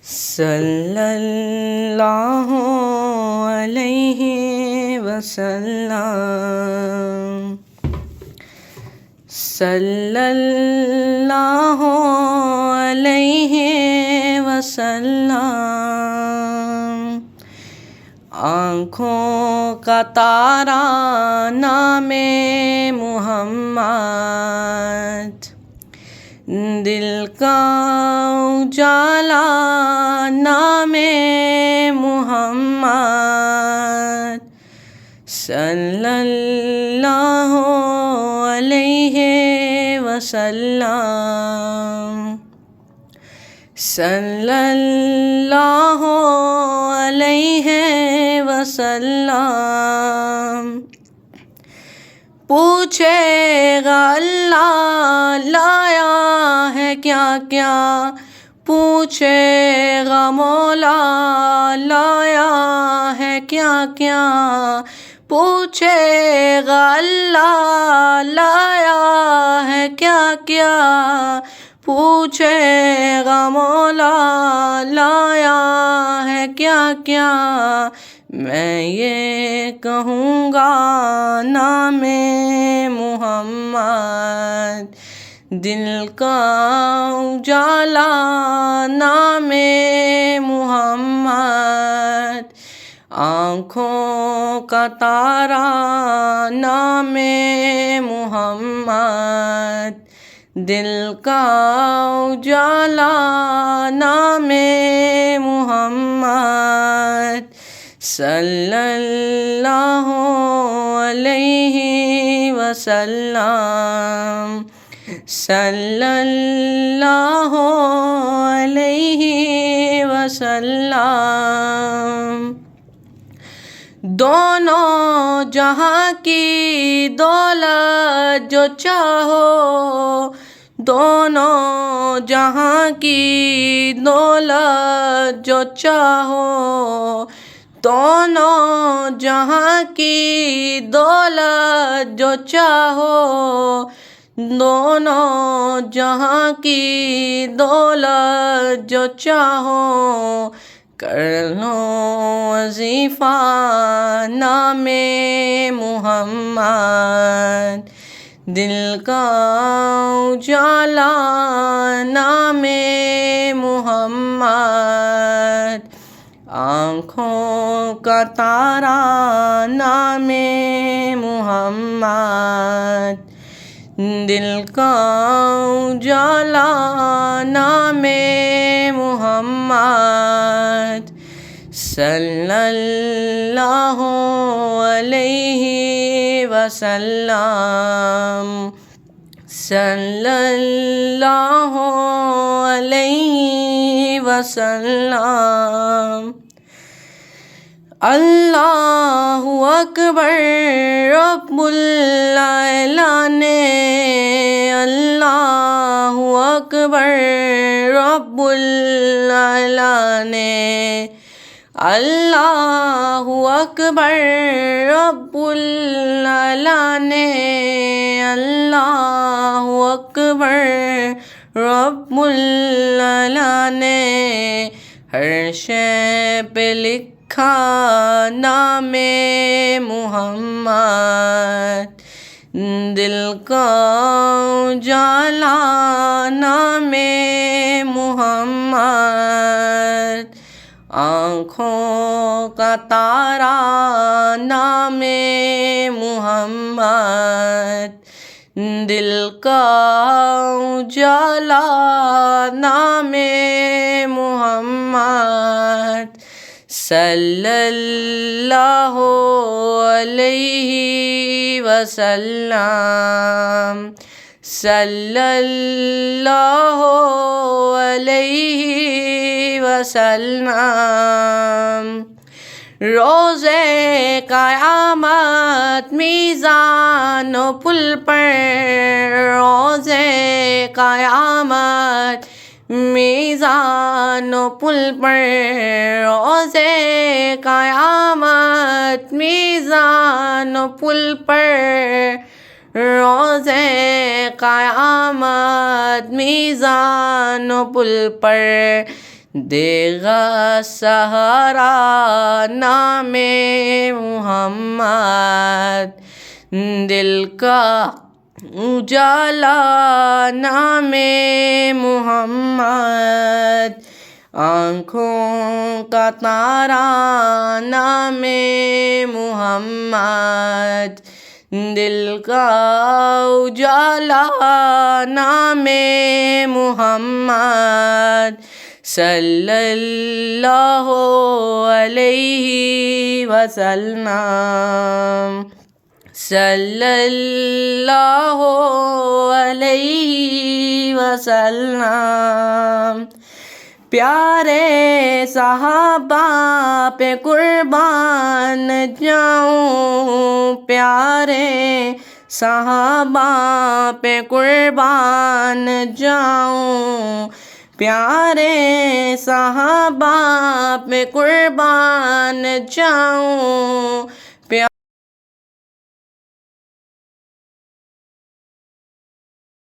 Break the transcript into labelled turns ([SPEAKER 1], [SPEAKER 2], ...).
[SPEAKER 1] صلی اللہ علیہ وسلم، صلی اللہ علیہ وسلم۔ آنکھوں کا تارا نام محمد، دل کا اجالا نام محمد، صلی اللہ علیہ وسلم، صلی اللہ علیہ وسلم۔ پوچھے گا اللہ لایا ہے کیا کیا، پوچھے گا مولا لایا ہے کیا کیا، پوچھے گا اللہ لایا ہے کیا کیا، پوچھے گا مولا لایا ہے کیا کیا۔ میں یہ کہوں گا نام محمد، دل کا اجالا نام محمد، آنکھوں کا تارا نام محمد، دل کا اجالا نام محمد، صلی اللہ علیہ وسلم، صلی اللہ علیہ وسلم۔ دونوں جہاں کی دولت جو چاہو، دونوں جہاں کی دولت جو چاہو، دونوں جہاں کی دولت جو چاہو، دونوں جہاں کی دولت جو چاہو، کر لو وظیفہ نام محمد، دل کا اجالا نام محمد، آنکھوں کا تارا نام محمد، دل کا اجالا نام محمد، صلی اللہ علیہ وسلم، صلی اللہ علیہ وسلم۔ اللہ اکبر رب العالمین، اللہ اکبر رب العالمین، اللہ اکبر رب العالمین، اللہ اکبر رب العالمین۔ ہر شے پہ لکھا نام محمد، دل کا اجالا نام محمد، آنکھوں کا تارا نام محمد، دل کا اجالا نام محمد، صلی اللہ علیہ وسلم، صلی اللہ علیہ وسلم۔ روز قیامت میزان و پل پر، روز قیامت میزان و پل پر، روز قیامت میزان و پل پر، روز قیامت میزان و پل پر دے گا سہارا نام محمد، دل کا اجالا نام محمد، آنکھوں کا تارا نام محمد، دل کا اجالا نام محمد، صلی اللہ علیہ وسلم، صلی اللہ علیہ وسلم۔ پیارے صحابہ پہ قربان جاؤں، پیارے صحابہ پہ قربان جاؤں، پیارے صحابہ پہ قربان جاؤں،